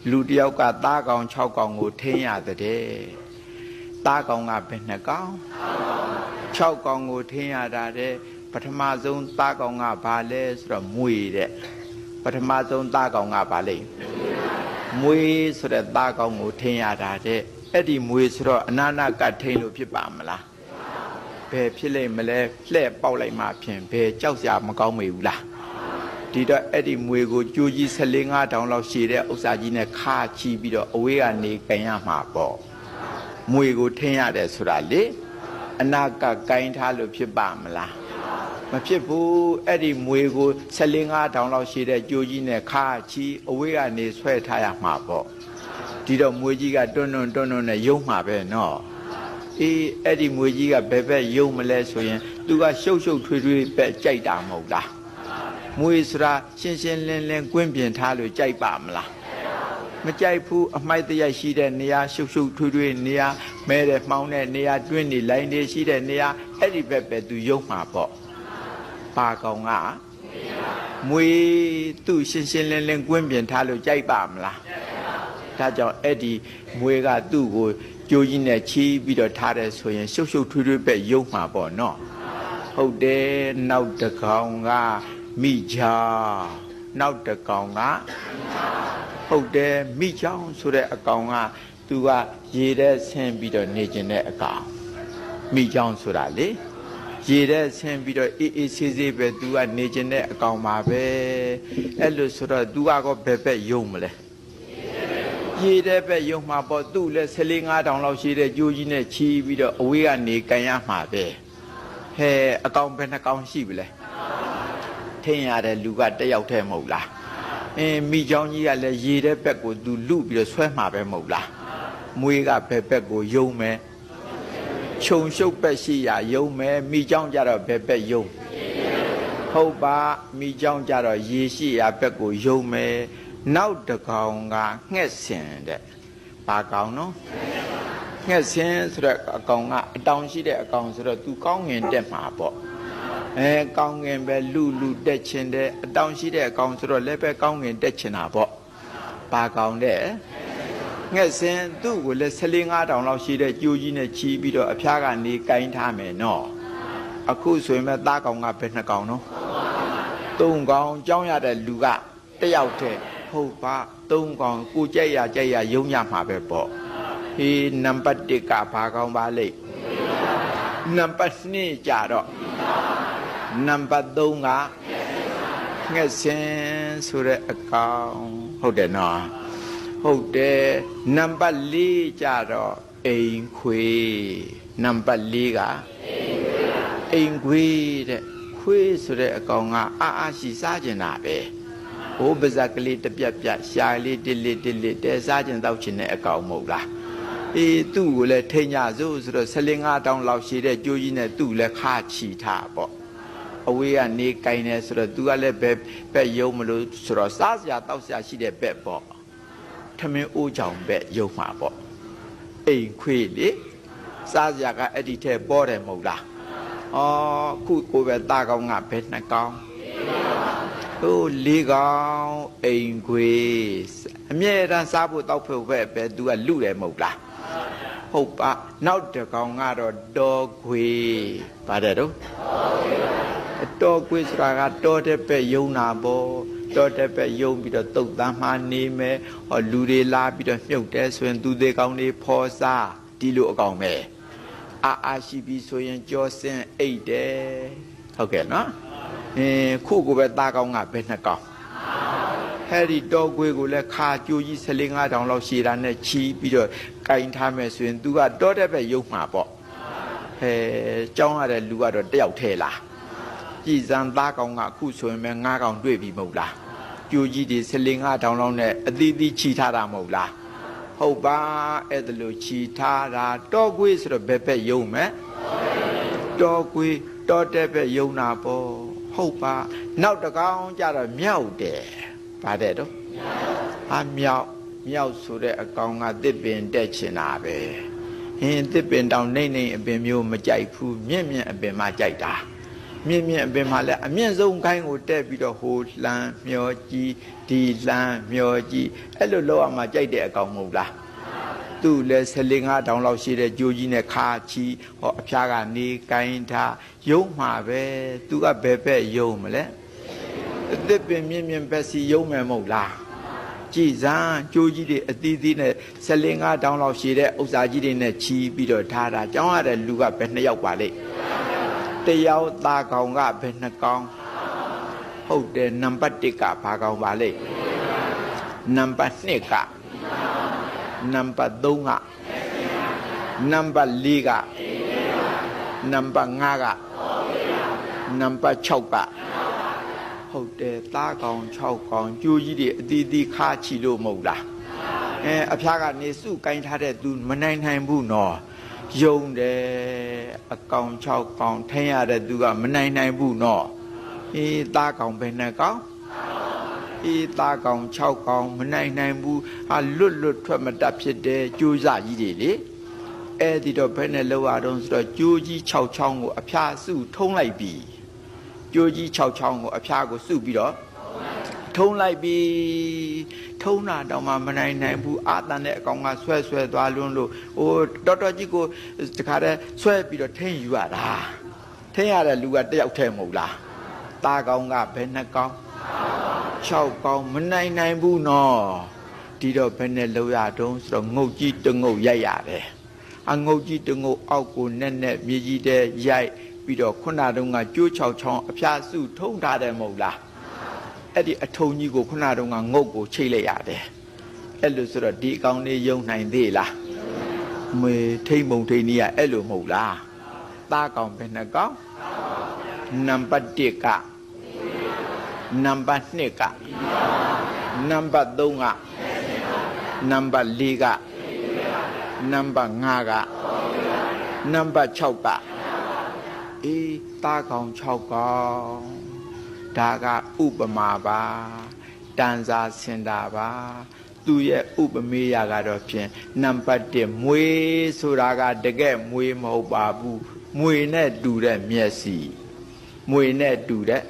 လူတယောက်ကသားကောင်6ကောင်ကိုထင်းရတဲ့သားကောင်ကဘယ်နှကောင်6ကောင်ကိုထင်းရတာတဲ့ပထမဆုံးသားကောင်ကဘာလဲဆိုတော့မွေတဲ့ပထမဆုံးသားကောင်ကဘာလဲမွေဆိုတဲ့သားကောင်ကိုထင်းရတာတဲ့အဲ့ဒီမွေဆိုတော့အနာနာကထင်းလို့ဖြစ်ပါမလားဘယ်ဖြစ်လိမ့်မလဲလှဲ့ပေါက်လိုက်မှဖြင့်ဘယ်ကြောက်စရာမကောင်းမေဘူးလားဒီတော့အဲ့ဒီမွေကိုကြိုးကြီး14-15တောင်လောက်ရှည်တဲ့ဥစ္စာကြီးနဲ့ခါချီပြီးတော့အဝေးကနေကန်ရမှာပေါ့မွေကိုထင်းရတယ်ဆိုတာလေအနာကကိုင်းထားလို့ဖြစ်ပါမလားမဖြစ်ဘူးအဲ့ဒီမွေကို14-15တောင်လောက်ရှည်တဲ့ကြိုးကြီးနဲ့ခါချီအဝေးကနေဆွဲထားရမှာပေါ့ဒီတော့မွေကြီးကတွန်းနဲ့ယုံမှာပဲနော်အေးအဲ့ဒီမွေကြီးကဘယ်ဘက်ယုံမလဲဆိုရင်သူကရှုပ်ထွေးပဲကြိုက်တာမဟုတ်လားမွေဆိုတာရှင်းလင်းကွင်းပြင်ထားလို့ကြိုက်ပါမလားမကြိုက်ဘူးအမိုက်တရိုက်ရှိတဲ့နေရာရှုပ်ထွေးနေရာမဲတဲ့မှောင်းတဲ့နေရာတွင်းနေလိုင်းနေရှိတဲ့နေရာအဲ့ဒီဘက်ပဲသူယုံမှာပေါ့ပါကောင်ကမွေသူ့ရှင်းလင်းကွင်းပြင်ထားလို့ကြိုက်ပါမလားဒါကြောင့်အဲ့ဒီမွေကသူ့ကိုကြိုးကြီးနဲ့ချီးပြီးတော့ထားတယ်ဆိုရင်ရှုပ်ထွေးပဲယုံမှာပေါ့နော်ဟုတ်တယ်နောက်တစ်ကောင်ကမိချောင်းနောက်တစ်ကောင်ကဟုတ်တယ်မိချောင်းဆိုတဲ့အကောင်ကသူကရေထဲဆင်းပြီးတော့နေကျင်တဲ့အကောင်မိချောင်းဆိုတာလေရေထဲဆင်းပြီးတော့အေးဆေးပဲသူကနေကျင်တဲ့အကောင်ပါပဲအဲ့လိုဆိုတော့သူကတော့ဘယ်ဘက်ယုံမလဲရေတဲ့ပဲယုံမှာပေါ့သူ့လဲ14-15တောင်လောက်ရှိတဲ့ကြိုးကြီးနဲ့ချီးပြီးတော့အဝေးကနေကန်ရမှာပဲဟဲအကောင်ဘယ်နှကောင်ရှိပြီလဲထင်းရတဲ့လူကတယောက်တည်းမဟုတ်လားမိချောင်းကြီးကလည်းရေတဲ့ဘက်ကိုသူလူပြီးတော့ဆွဲမှာပဲမဟုတ်လားမွေးကဘယ်ဘက်ကိုယုံမယ်ခြုံရှုပ်ဘက်ရှိရယုံမယ်မိချောင်းကြတော့ဘယ်ဘက်ယုံဟုတ်ပါမိချောင်းကြတော့ရေရှိရဘက်ကိုယုံမယ်နောက်တစ်ကောင်ကငှက်စင်တဲ့ဘာကောင်နော်ငှက်စင်ဆိုတဲ့အကောင်ကအတောင်ရှိတဲ့အကောင်ဆိုတော့သူကောင်းငင်တက်မှာပေါ့ကောင်းငင်ပဲလူတက်ချင်တယ်အတောင်ရှိတဲ့အကောင်ဆိုတော့လည်းပဲကောင်းငင်တက်ချင်တာပေါ့ဘာကောင်တဲ့ငှက်စင်သူ့ကိုလည်း14-15တောင်လောက်ရှိတဲ့ကြိုးကြီးနဲ့ချီးပြီးတော့အဖျားကနေကိုင်းထားမယ်နော်အခုဆိုရင်မဲ့သားကောင်ကဘယ်နှကောင်နော်3ကောင်ကြောင်းရတဲ့လူကတယောက်တည်းဟုတ်ပါ3ကောင်ကိုကြိုက်ရယုံရမှာပဲပေါ့ဟေးနံပါတ်1ကဘာကောင်ပါလိမ့်နံပါတ်2ကြတော့နံပါတ်3ကငှက်စင်ဆိုတဲ့အကောင်ဟုတ်တယ်နော်ဟုတ်တယ်နံပါတ်4ကြတော့အိမ်ခွေနံပါတ်4ကအိမ်ခွေတဲ့ခွေဆိုတဲ့အကောင်ကအားရှိစားကျင်တာပဲဟိုပါဇက်ကလေးတပြက်ရှာလေးတစ်လစ်တဲစားကျင်တောက်ချင်တဲ့အကောင်မဟုတ်လားသူ့ကိုလည်းထိန်ကြစို့ဆိုတော့14-15တောင်လောက်ရှိတဲ့ကြိုးကြီးနဲ့သူ့လည်းခါချီထားပေါ့အဝေးကနေကိုင်းနေဆိုတော့သူကလည်းဘက်ယုံမလို့ဆိုတော့စားစရာတောက်စရာရှိတဲ့ဘက်ပေါ့ထမင်းအိုးချောင်ဘက်ယုံမှာပေါ့အိမ်ခွေလေစားစရာကအဲ့ဒီထဲပေါ်တယ်မဟုတ်လားခုကိုပဲသားကောင်ကဘယ်နှကောင်ဟို4ကောင်အိမ်ခွေအမြဲတမ်းစားဖို့တောက်ဖို့ပဲသူကလူတယ်မဟုတ်လားဟုတ်ပါနောက်တစ်ကောင်ကတော့တော်ခွေပါတယ်တော့တော်ခွေဆိုတာကတော်တဲ့ပဲယုံနာပေါ့တော်တဲ့ပဲယုံပြီးတော့တုတ်တန်းမှနေမယ်လူတွေလာပြီးတော့မြုပ်တယ်ဆိုရင်သူတွေကောင်တွေဖော်စားဒီလိုအကောင်ပဲအာရှိပြီးဆိုရင်ကြောစင်အိတ်တယ်ဟုတ်ကဲ့နော်ခုကိုပဲသားကောင်ကဘယ်နှကောင်ဟဲ့ဒီတော်ခွေကိုလည်းခါကြိုးကြီး14-15တောင်လောက်ရှည်တာနဲ့ချီးပြီးတော့ကင်ထားမယ်ဆိုရင် तू ကတော်တဲ့ပဲယုံမှာပေါ့ကြောင်းရတဲ့လူကတော့တယောက်ထဲလားကြည်စံသားကောင်ကအခုဆိုရင်ပဲ9ကောင်တွေ့ပြီမဟုတ်လားကြိုးကြီးတွေ14-15တောင်လောက်နဲ့အသီးသီးချီထားတာမဟုတ်လားဟုတ်ပါအဲ့ဒါလို့ချီထားတာတော်ခွေဆိုတော့ဘယ်ဘက်ယုံမယ်တော်ခွေတော်တဲ့ဘက်ယုံတာပေါ့ဟုတ်ပါနောက်တစ်ကောင်ကြတော့မြောက်တယ်ဗါတဲ့တော့မြောက်ဆိုတဲ့အကောင်ကတစ်ပင်တက်ချင်တာပဲတစ်ပင်တောင်နေအပင်မျိုးမကြိုက်ဘူးမြင့်အပင်မှကြိုက်တာ မြင့်မြင့်အပင်မှာလဲအမြင့်ဆုံးခိုင်းကိုတက်ပြီးတော့ဟိုလှမ်းမျောကြည့်ဒီလှမ်းမျောကြည့်အဲ့လိုလောက်အောင်မှကြိုက်တဲ့အကောင်မဟုတ်လားသူ့လဲ14-15တောင်လောက်ရှိတဲ့ကြိုးကြီးနဲ့ခါချီဟောအဖျားကနေကိုင်းထားယုံမှာပဲသူကဘယ်ဘက်ယုံမလဲအသစ်ပင်မြင့်မြင့်ပဲစီယုံမယ်မဟုတ်လားကြည်စမ်းကြိုးကြီးတွေအသီးသီးနဲ့14-15တောင်လောက်ရှိတဲ့ဥစ္စာကြီးတွေနဲ့ချီပြီးတော့ထားတာကျောင်းရတဲ့လူကဘယ်2ယောက်ပါလိမ့်တယောက်သားကောင်ကဘယ်2ကောင်ဟုတ်တယ်နံပါတ်1ကဘာကောင်ပါလိမ့်နံပါတ်2ကနံပါတ်3ကနံပါတ်4ကနံပါတ်5ကနံပါတ်6ကဟုတ်တယ်သားကောင်6ကောင်ကြိုးကြီးတွေအသီးသီးခါချီလို့မဟုတ်လားအဖျားကနေစုကင်ထားတဲ့သူမနိုင်ဘူးနော်ယုံတယ်အကောင်6ကောင်ထင်းရတဲ့သူကမနိုင်ဘူးနော်သားကောင်ဘယ်နှကောင်သားကောင်6ကောင်မနိုင်ဘူးဟာလွတ်ထွက်မတတ်ဖြစ်တဲ့ကြိုးစားကြီးတွေလေအဲ့ဒီတော့ဘယ်နဲ့လောက်ရတော့ဆိုတော့ကြိုးကြီး6ချောင်းကိုအဖျားစုထုံးလိုက်ပြီကြိုးကြီး6ချောင်းကိုအဖျားကိုစုပြီးတော့ထုံးလိုက်ပြီထုံးတာတော့မှမနိုင်ဘူးအာတန်တဲ့အကောင်ကဆွဲသွားလွန်းလို့ဟိုတော်ကြီးကိုတခါတည်းဆွဲပြီးတော့ထင်းယူရတာထင်းရတဲ့လူကတယောက်တည်းမဟုတ်လားသားကောင်ကဘယ်နှကောင်6ကောင်မနိုင်ဘူးနော်ဒီတော့ဘယ်နဲ့လောက်ရတုံးဆိုတော့ငုတ်ကြီးတငုတ်ရိုက်ရတယ်အငုတ်ကြီးတငုတ်အောက်ကိုနဲ့မြေကြီးတဲ့ရိုက်ပြီးတော့ခုနတုန်းကကျိုး6ချောင်းအဖျားစုထုံးထားတယ်မဟုတ်လားအဲ့ဒီအထုံကြီးကိုခုနတုန်းကငုတ်ကိုချိတ်လိုက်ရတယ်အဲ့လိုဆိုတော့ဒီအကောင်လေးယုံနိုင်သေးလားမေထိမ့်မုံထိန်ကြီးကအဲ့လိုမဟုတ်လားသားကောင်ဘယ်နှကောင်နံပါတ်1ကနံပါတ်2ကနံပါတ်3ကနံပါတ်4ကနံပါတ်5ကနံပါတ်6ကသားကောင်6ကောင်ဒါကဥပမာပါတန်စာစင်တာပါသူရဲ့ဥပမေယကတော့ဖြင့်နံပါတ်1မွေဆိုတာကတကယ်မွေမဟုတ်ပါဘူးမွေနဲ့တူတဲ့မျက်စိမွေနဲ့တူတဲ့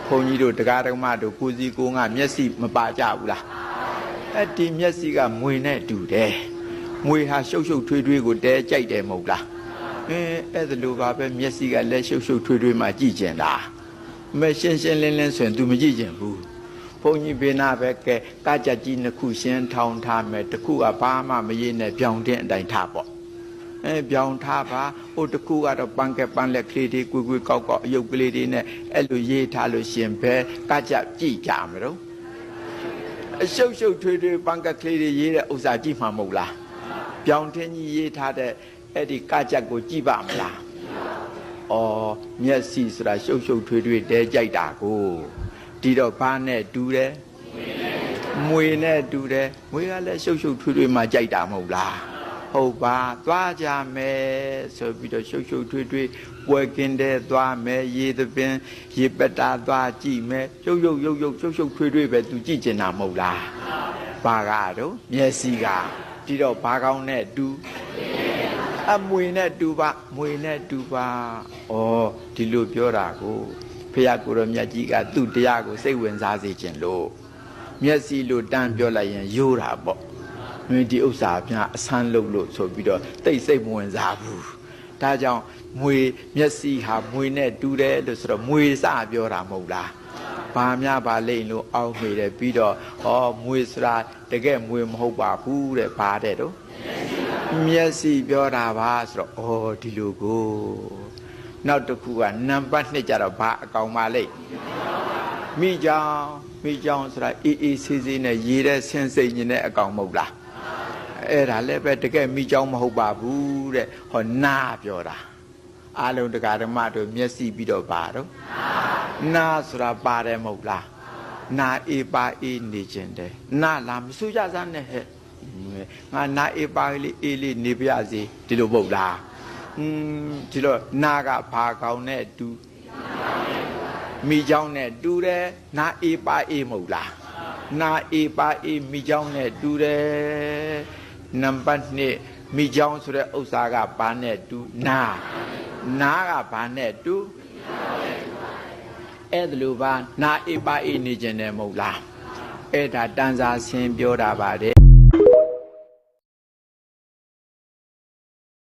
ဘုန်းကြီးတို့တရားဓမ္မတို့ကိုစီကိုငါမျက်စိမပါကြဘူးလားအဲ့ဒီမျက်စိကမွေနဲ့တူတယ်မွေဟာရှုပ်ထွေးကိုတဲကြိုက်တယ်မဟုတ်လားအဲ့ဒါလိုပါပဲမျက်စိကလက်ရှုပ်ထွေးမှကြည့်ကျင်တာမရှင်းလင်းဆိုရင် तू မကြည့်ကျင်ဘူးဘုန်းကြီးဘေးနာပဲကဲကကြကြီးနှစ်ခုရှင်းထောင်ထားမယ်တစ်ခုကဘာမှမရေးနဲ့ပြောင်းတဲ့အတိုင်းထားပေါ့ပြောင်းထားပါဟိုတစ်ခုကတော့ပန်းလက်ကလေးတွေကောက်အယုတ်ကလေးတွေနဲ့အဲ့လိုရေးထားလို့ရှင်ပဲကကြကြည့်ကြမလို့အရှုပ်ထွေးပန်းကက်ကလေးတွေရေးတဲ့ဥစ္စာကြည့်မှာမဟုတ်လားပြောင်းထင်းကြီးရေးထားတဲ့အဲ့ဒီကကြကိုကြည့်ပါမလားမျက်စိဆိုတာရှုပ်ထွေးတဲကြိုက်တာကိုဒီတော့ဘာနဲ့တူတယ်မွေနဲ့တူတယ်မွေကလည်းရှုပ်ထွေးမှကြိုက်တာမဟုတ်လားဟုတ်ပါသွားကြမယ်ဆိုပြီးတော့ရှုပ်ထွေးပွဲကင်းတဲ့သွားမယ်ရေသပင်ရေပတာသွားကြည့်မယ်ရှုပ်ထွေးပဲသူကြည့်ကျင်တာမဟုတ်လားဘာကတော့မျက်စိကဒီတော့ဘာကောင်းနဲ့တူအမွေနဲ့တူပါဒီလိုပြောတာကိုဖျားကိုရောမြတ်ကြီးကသူ့တရားကိုစိတ်ဝင်စားစေခြင်းလို့မျက်စိလို့တန်းပြောလိုက်ရင်ယိုးတာပေါ့ဒီဥစ္စာပြအဆန်းလုပ်လို့ဆိုပြီးတော့တိတ်စိတ်မဝင်စားဘူးဒါကြောင့်မွေမျက်စိဟာမွေနဲ့တူတယ်လို့ဆိုတော့မွေစပြောတာမဟုတ်လားဘာများပါလိမ့်လို့အောက်မေတယ်ပြီးတော့မွေဆိုတာတကယ်မွေမဟုတ်ပါဘူးတဲ့ဘာတဲ့တော့မျက်စိပြောတာပါဆိုတော့ဒီလိုကိုနောက်တစ်ခုကနံပါတ်2ကျတော့ဘာအကောင်ပါလိမ့်မိကြောင်ဆိုတာအေးဆေးနဲ့ရေတဲ့ဆင်းစိတ်ညင်တဲ့အကောင်မဟုတ်လားအဲ့ဒါလည်းပဲတကယ်မိကြောင်မဟုတ်ပါဘူးတဲ့နာပြောတာအလုံးတရားဓမ္မတို့မျက်စိပြီးတော့ပါတော့နာဆိုတာပါတယ်မဟုတ်လားနာအေးပါအေးနေခြင်းတယ်နာလားမဆူကြစမ်းနဲ့ဟဲ့ငါနာအေးပါအေးလေးနေပြစီဒီလိုမဟုတ်လားဒီလိုနာကဘာကောင်းနဲ့တူမိကြောင်းနဲ့တူတယ်နာအေးပါအေးမဟုတ်လားနာအေးပါအေးမိကြောင်းနဲ့တူတယ်နံပါတ်2မိကြောင်းဆိုတဲ့ဥစ္စာကဘာနဲ့တူနာကဘာနဲ့တူ အဲ့ဒါလိုပါနာအေးပါအေးနေခြင်းနဲ့မဟုတ်လားအဲ့ဒါတန်စာဆင်းပြောတာပါတဲ့